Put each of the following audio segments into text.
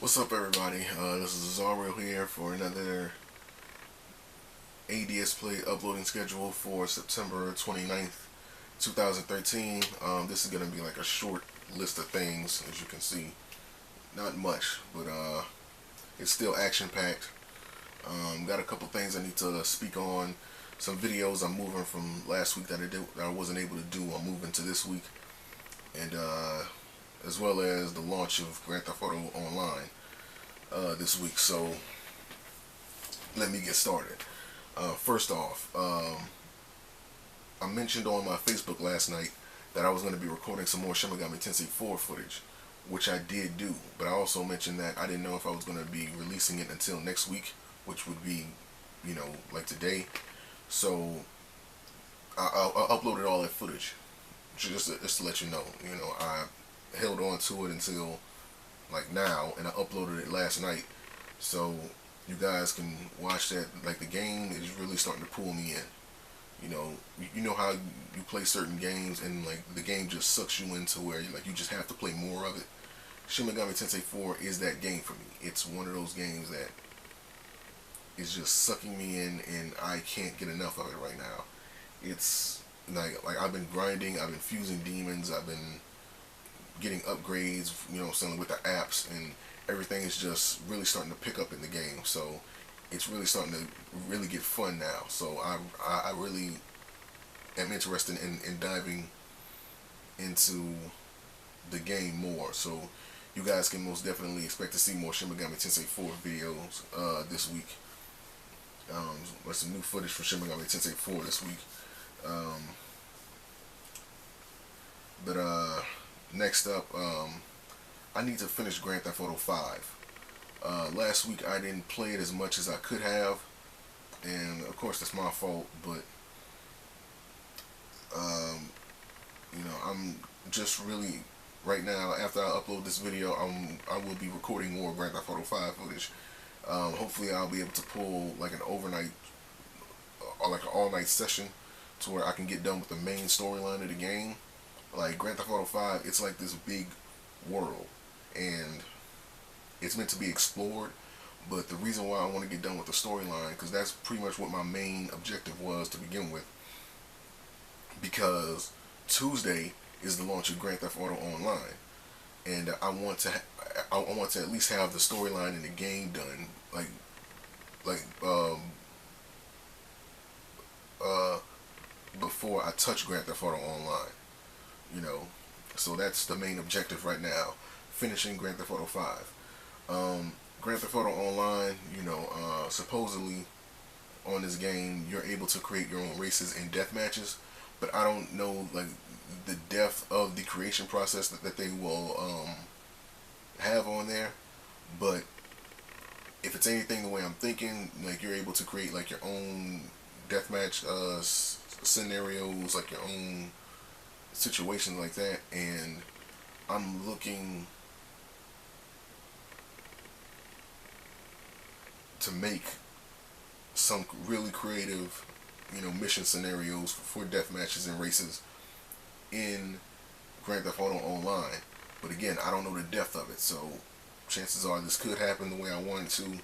What's up, everybody? This is Azareal here for another A-DSplay uploading schedule for September 29th, 2013. This is going to be like a short list of things, as you can see. Not much, but it's still action-packed. Got a couple things I need to speak on. Some videos I'm moving from last week that I wasn't able to do. I'm moving to this week. And as well as the launch of Grand Theft Auto Online this week. So let me get started. First off, I mentioned on my Facebook last night that I was going to be recording some more Shin Megami Tensei 4 footage, which I did do, but I also mentioned that I didn't know if I was going to be releasing it until next week, which would be, like today. So I uploaded all that footage just to let you know. I held on to it until like now, and I uploaded it last night, so you guys can watch that. Like, the game is really starting to pull me in. You know how you play certain games and like the game just sucks you into where you just have to play more of it. Shin Megami Tensei 4 is that game for me. It's one of those games that is just sucking me in, and I can't get enough of it right now. It's like I've been grinding, I've been fusing demons, I've been getting upgrades, selling with the apps, and everything is just really starting to pick up in the game. So it's really starting to really get fun now. So I really am interested in diving into the game more. So you guys can most definitely expect to see more Shin Megami Tensei 4 videos this week. There's some new footage for Shin Megami Tensei 4 this week. Next up, I need to finish Grand Theft Auto 5. Last week I didn't play it as much as I could have, and of course that's my fault, but I'm just really, right now, after I upload this video, I will be recording more Grand Theft Auto 5 footage. Hopefully I'll be able to pull like an overnight or like an all-night session to where I can get done with the main storyline of the game. Like, Grand Theft Auto 5, it's like this big world, and it's meant to be explored, but the reason why I want to get done with the storyline, because that's pretty much what my main objective was to begin with, because Tuesday is the launch of Grand Theft Auto Online, and I want to at least have the storyline in the game done, before I touch Grand Theft Auto Online. So that's the main objective right now, finishing Grand Theft Auto 5. Grand Theft Auto Online, supposedly on this game you're able to create your own races in death matches, but I don't know like the depth of the creation process that they will have on there. But if it's anything the way I'm thinking, like, you're able to create like your own deathmatch scenarios, like your own situations like that, and I'm looking to make some really creative, mission scenarios for death matches and races in Grand Theft Auto Online. But again, I don't know the depth of it, so chances are this could happen the way I want it to.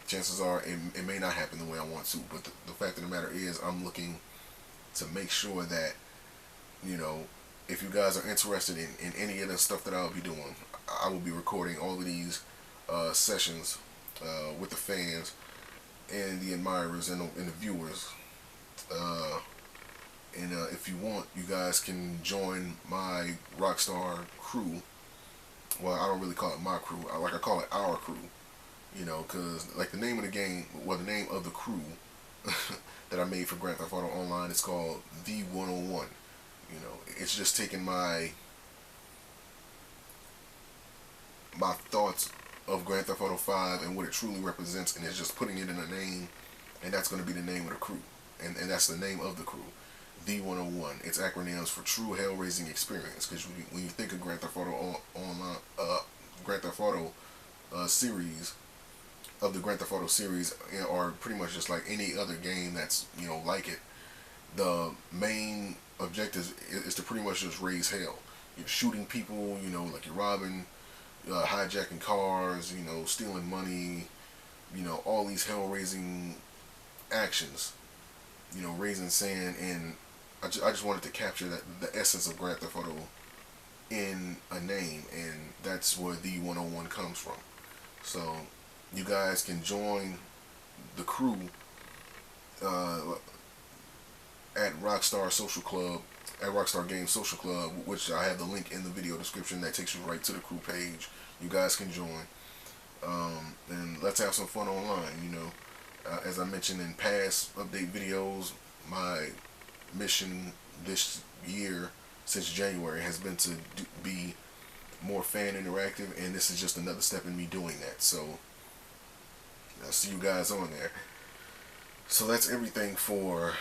Chances are it may not happen the way I want to. But the fact of the matter is, I'm looking to make sure that, if you guys are interested in any of the stuff that I'll be doing, I will be recording all of these sessions with the fans and the admirers and the viewers. If you want, you guys can join my Rockstar crew. Well, I don't really call it my crew. I call it our crew. Because like the name of the game, well, the name of the crew that I made for Grand Theft Auto Online is called The 101. It's just taking my thoughts of Grand Theft Auto 5 and what it truly represents, and it's just putting it in a name, and that's going to be the name of the crew, and that's the name of the crew, The 101. It's acronyms for True Hell-Raising Experience, because when you think of Grand Theft Auto Online, Grand Theft Auto series, of the Grand Theft Auto series, or pretty much just like any other game that's like it, the main objective is to pretty much just raise hell. You're shooting people, like you're robbing, hijacking cars, you know, stealing money, you know, all these hell-raising actions, you know, raising sand, and I just wanted to capture the essence of Grand Theft Auto in a name, and that's where the 101 comes from. So you guys can join the crew at Rockstar Social Club, at Rockstar Games Social Club, which I have the link in the video description that takes you right to the crew page. You guys can join, and let's have some fun online. You know, as I mentioned in past update videos, my mission this year since January has been to be more fan interactive, and this is just another step in me doing that. So I'll see you guys on there. So that's everything for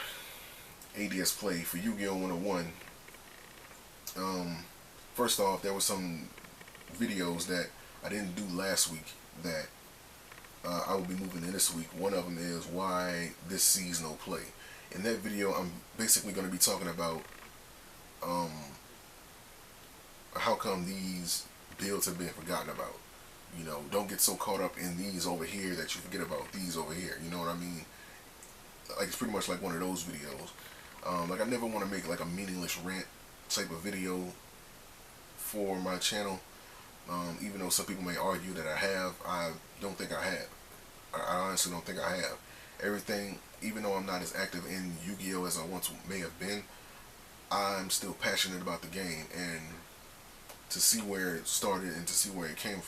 ADSplay for Yu-Gi-Oh! 101. First off, there were some videos that I didn't do last week that I will be moving in this week. One of them is why this sees no play. In that video, I'm basically going to be talking about how come these builds have been forgotten about. You know, don't get so caught up in these over here that you forget about these over here. You know what I mean? Like, it's pretty much like one of those videos. Like, I never want to make like a meaningless rant type of video for my channel. Even though some people may argue that I don't think I have. I honestly don't think I have. Everything, even though I'm not as active in Yu-Gi-Oh! As I once may have been, I'm still passionate about the game, and to see where it started and to see where it came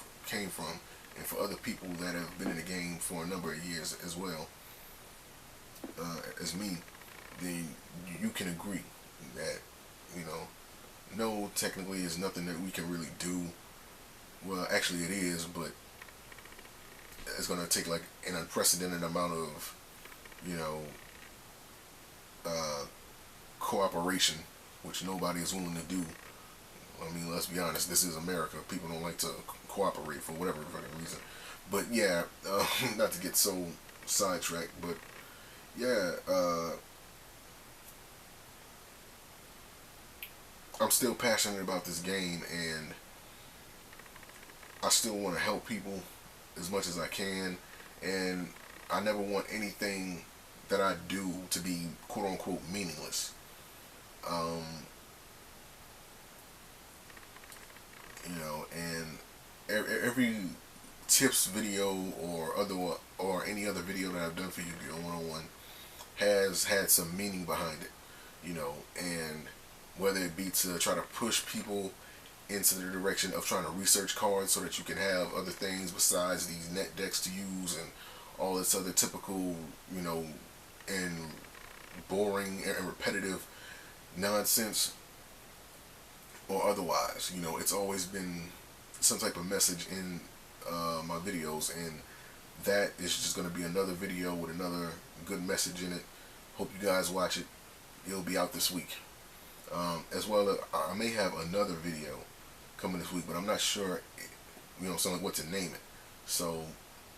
from, and for other people that have been in the game for a number of years as well as me, then you can agree that, you know, no, technically is nothing that we can really do. Well, actually it is, but it's going to take like an unprecedented amount of, you know, cooperation, which nobody is willing to do. I mean, let's be honest, this is America. People don't like to cooperate for whatever fucking reason. But yeah, not to get so sidetracked, but yeah, I'm still passionate about this game, and I still want to help people as much as I can, and I never want anything that I do to be quote-unquote meaningless. You know, and every tips video or any other video that I've done for Yu-Gi-Oh! 101 has had some meaning behind it, you know, and whether it be to try to push people into the direction of trying to research cards so that you can have other things besides these net decks to use and all this other typical, you know, and boring and repetitive nonsense, or otherwise, you know, it's always been some type of message in my videos, and that is just going to be another video with another good message in it. Hope you guys watch it. It'll be out this week. As well, I may have another video coming this week, but I'm not sure, you know, something what to name it. So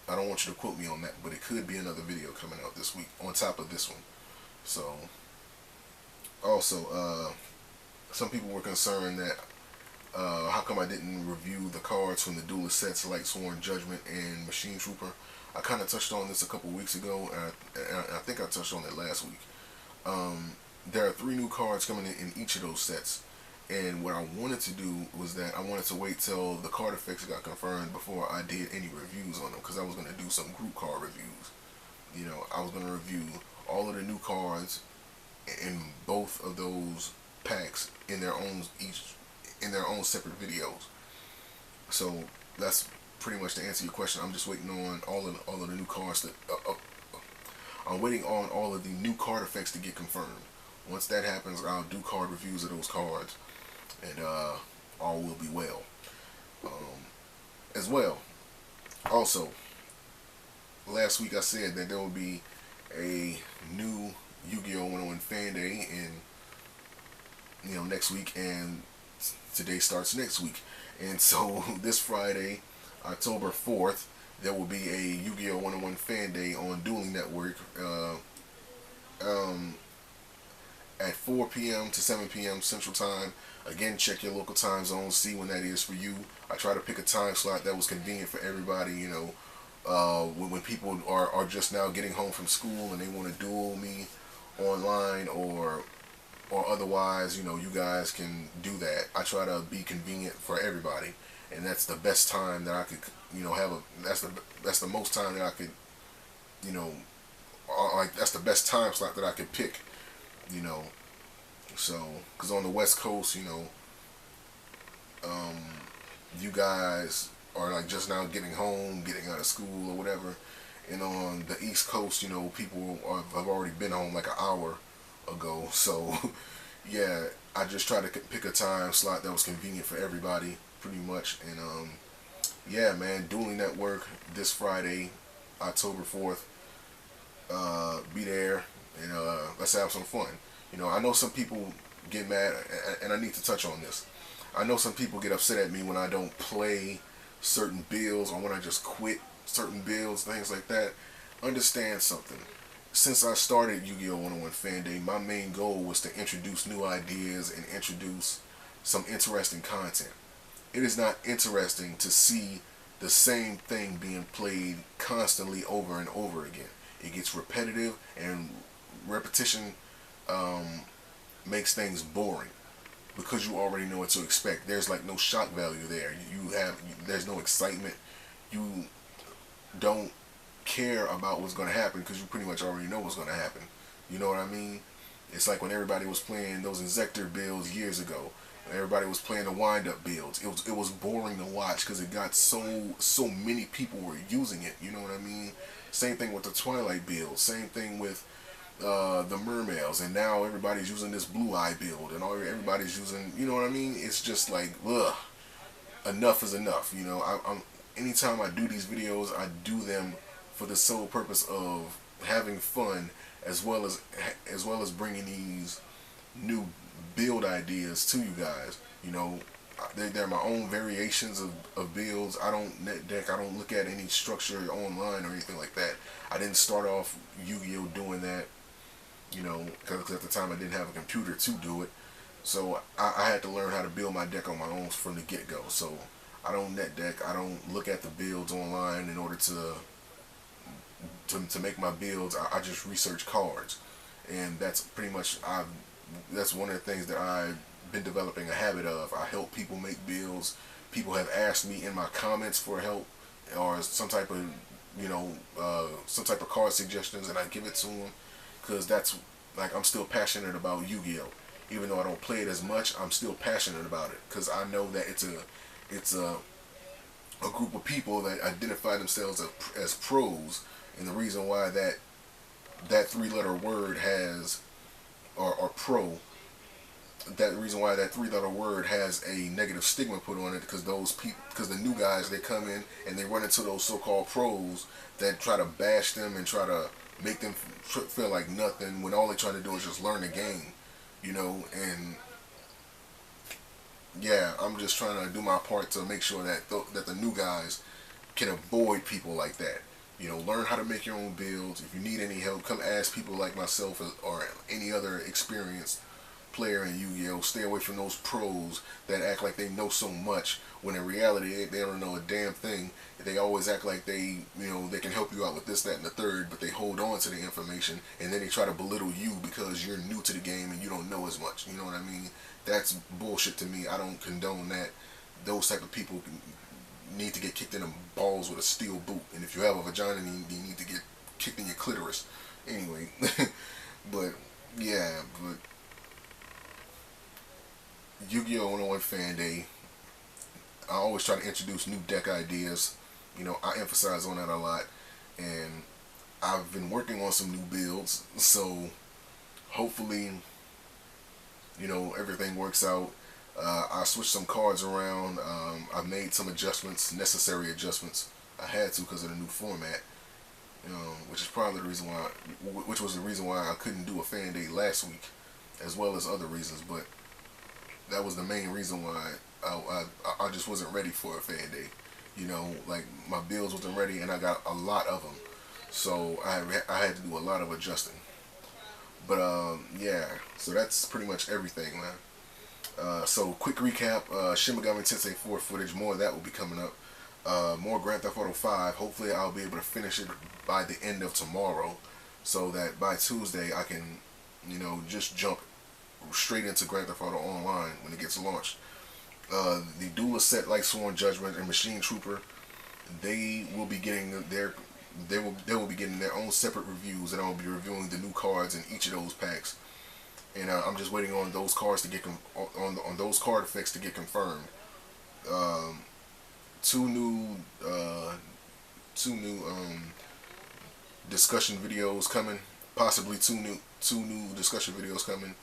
I don't want you to quote me on that, but it could be another video coming out this week on top of this one. So also, some people were concerned that how come I didn't review the cards from the duelist sets like Sworn Judgment and Machine Trooper. I kind of touched on this a couple weeks ago, and I think I touched on it last week. There are 3 new cards coming in each of those sets, and what I wanted to do was that I wanted to wait till the card effects got confirmed before I did any reviews on them, because I was going to do some group card reviews. You know, I was going to review all of the new cards in both of those packs in their own separate videos. So that's pretty much to answer your question. I'm just waiting on all of the new cards that I'm waiting on all of the new card effects to get confirmed. Once that happens, I'll do card reviews of those cards, and all will be well. As well, also, last week I said that there will be a new Yu-Gi-Oh! 101 Fan Day in, you know, next week, and today starts next week. And so this Friday, October 4th, there will be a Yu-Gi-Oh! 101 Fan Day on Dueling Network. at 4 p.m. to 7 p.m. Central Time. Again, check your local time zone, see when that is for you. I try to pick a time slot that was convenient for everybody, you know. When people are just now getting home from school and they want to duel me online or otherwise, you know, you guys can do that. I try to be convenient for everybody, and that's the best time that I could, you know, that's the most time that I could, you know, like that's the best time slot that I could pick, you know. So, because on the West Coast, you know, you guys are like just now getting home, getting out of school or whatever, and on the East Coast, you know, people have already been home like an hour ago. So yeah, I just try to pick a time slot that was convenient for everybody, pretty much. And yeah, man, Dueling Network this Friday, October 4th. Be there and let's have some fun. You know, I know some people get mad, and I need to touch on this. I know some people get upset at me when I don't play certain builds or when I just quit certain builds, things like that. Understand something. Since I started Yu-Gi-Oh! 101 Fan Day, my main goal was to introduce new ideas and introduce some interesting content. It is not interesting to see the same thing being played constantly over and over again. It gets repetitive, and repetition makes things boring because you already know what to expect. There's like no shock value there. There's no excitement. You don't care about what's going to happen because you pretty much already know what's going to happen. You know what I mean? It's like when everybody was playing those Inzector builds years ago. Everybody was playing the wind-up builds. It was boring to watch because it got so many people were using it. You know what I mean? Same thing with the Twilight build. Same thing with the Mermails. And now everybody's using this Blue Eye build, and everybody's using. You know what I mean? It's just like, ugh. Enough is enough. You know, anytime I do these videos, I do them for the sole purpose of having fun, as well as bringing these new build ideas to you guys. You know, they're my own variations of builds. I don't net deck. I don't look at any structure online or anything like that. I didn't start off Yu-Gi-Oh! Doing that, you know, because at the time I didn't have a computer to do it. So I had to learn how to build my deck on my own from the get-go. So I don't net deck. I don't look at the builds online in order to make my builds. I just research cards, and that's pretty much that's one of the things that I've been developing a habit of. I help people make builds. People have asked me in my comments for help or some type of, you know, some type of card suggestions, and I give it to them because that's like, I'm still passionate about Yu-Gi-Oh! Even though I don't play it as much, I'm still passionate about it because I know that it's a group of people that identify themselves as pros, and the reason why that three-letter word has or pro, that reason why that three-letter word has a negative stigma put on it, because those people, because the new guys, they come in and they run into those so-called pros that try to bash them and try to make them feel like nothing when all they're trying to do is just learn the game, you know. And yeah, I'm just trying to do my part to make sure that that the new guys can avoid people like that. You know, learn how to make your own builds. If you need any help, come ask people like myself or any other experienced player in Yu-Gi-Oh! Stay away from those pros that act like they know so much when in reality they don't know a damn thing. They always act like they, you know, they can help you out with this, that, and the third, but they hold on to the information and then they try to belittle you because you're new to the game and you don't know as much. You know what I mean? That's bullshit to me. I don't condone that. Those type of people need to get kicked in the balls with a steel boot, and if you have a vagina, you need to get kicked in your clitoris. Anyway, but yeah, but Yu-Gi-Oh! 101 Fan Day, I always try to introduce new deck ideas. You know, I emphasize on that a lot, and I've been working on some new builds, so hopefully, you know, everything works out. I switched some cards around. I made some adjustments, necessary adjustments. I had to because of the new format, which is probably the reason why, which was the reason why I couldn't do a fan day last week, as well as other reasons. But that was the main reason why I just wasn't ready for a fan day. You know, like my builds wasn't ready, and I got a lot of them, so I had to do a lot of adjusting. But yeah, so that's pretty much everything, man. So quick recap: Shin Megami Tensei 4 footage. More of that will be coming up. More Grand Theft Auto 5. Hopefully, I'll be able to finish it by the end of tomorrow, so that by Tuesday I can, just jump straight into Grand Theft Auto Online when it gets launched. The Duelist set, like Sworn Judgment and Machine Trooper, they will be getting they will be getting their own separate reviews, and I'll be reviewing the new cards in each of those packs. And I'm just waiting on those cards to get on those card effects to get confirmed. Two new discussion videos coming. Possibly two new discussion videos coming.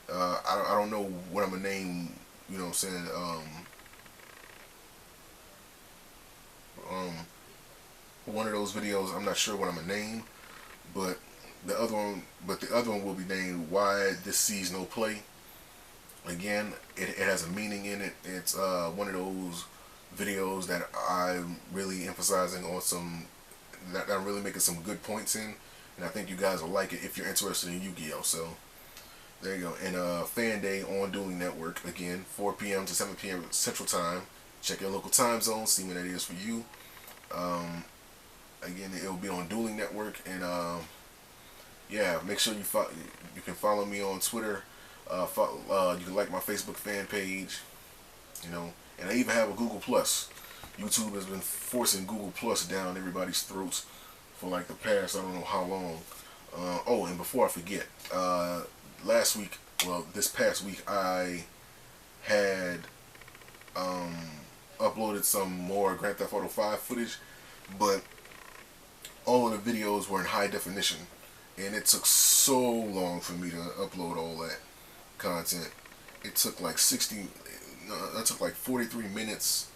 I don't know what I'm gonna name. You know what I'm saying? One of those videos, I'm not sure what I'm gonna name, but the other one will be named "Why This Sees No Play." Again, it has a meaning in it. It's one of those videos that I'm really emphasizing on that I'm really making some good points in, and I think you guys will like it if you're interested in Yu-Gi-Oh. So there you go. And Fan Day on Dueling Network, again, 4 p.m. to 7 p.m. Central Time. Check your local time zone, see when that is for you. Again, it will be on Dueling Network, and yeah, make sure you can follow me on Twitter. You can like my Facebook fan page, and I even have a Google Plus. YouTube has been forcing Google Plus down everybody's throats for like the past, I don't know how long. Oh, and before I forget, this past week, I had uploaded some more Grand Theft Auto 5 footage, but all of the videos were in high definition, and it took so long for me to upload all that content. It took like 43 minutes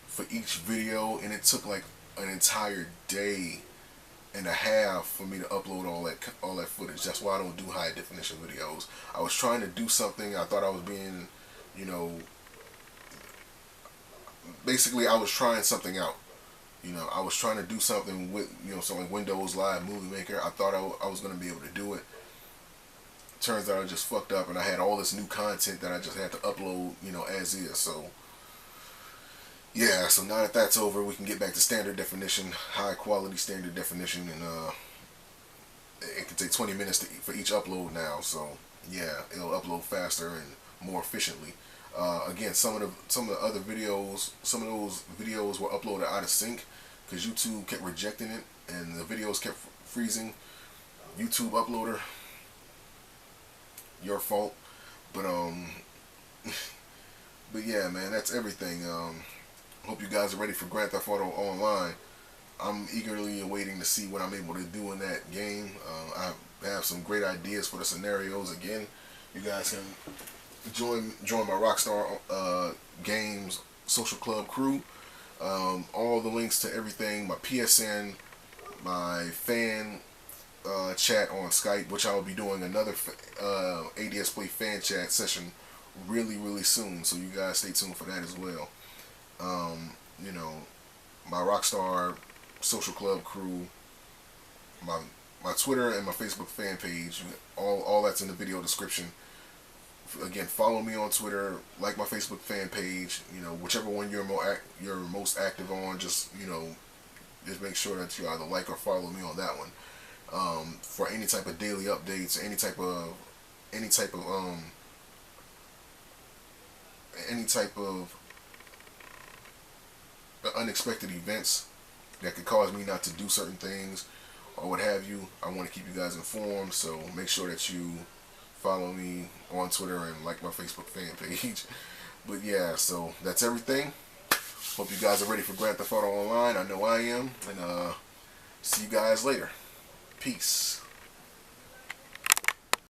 for each video, and it took like an entire day and a half for me to upload all that footage. That's why I don't do high definition videos. I was trying to do something. I thought I was being, basically I was trying something out. I was trying to do something with, something like Windows Live Movie Maker. I thought I was going to be able to do it. Turns out I just fucked up, and I had all this new content that I just had to upload, as is. So yeah, so now that that's over, we can get back to standard definition, high quality standard definition, and it can take 20 minutes for each upload now. So yeah, it'll upload faster and more efficiently. Again, some of the other videos, some of those videos were uploaded out of sync because YouTube kept rejecting it, and the videos kept freezing. YouTube uploader, your fault. But but yeah, man, that's everything. Hope you guys are ready for Grand Theft Auto Online. I'm eagerly awaiting to see what I'm able to do in that game. I have some great ideas for the scenarios. Again, you guys can join my Rockstar Games social club crew. All the links to everything, my PSN, my fan chat on Skype, which I will be doing another A-DSplay fan chat session really soon, so you guys stay tuned for that as well. My Rockstar social club crew, my Twitter and my Facebook fan page, all that's in the video description. Again, follow me on Twitter, like my Facebook fan page, whichever one you're most active on, just make sure that you either like or follow me on that one. For any type of daily updates, any type of unexpected events that could cause me not to do certain things or what have you, I want to keep you guys informed, so make sure that you follow me on Twitter and like my Facebook fan page. But yeah, so that's everything. Hope you guys are ready for Grand Theft Auto Online. I know I am, and see you guys later. Peace.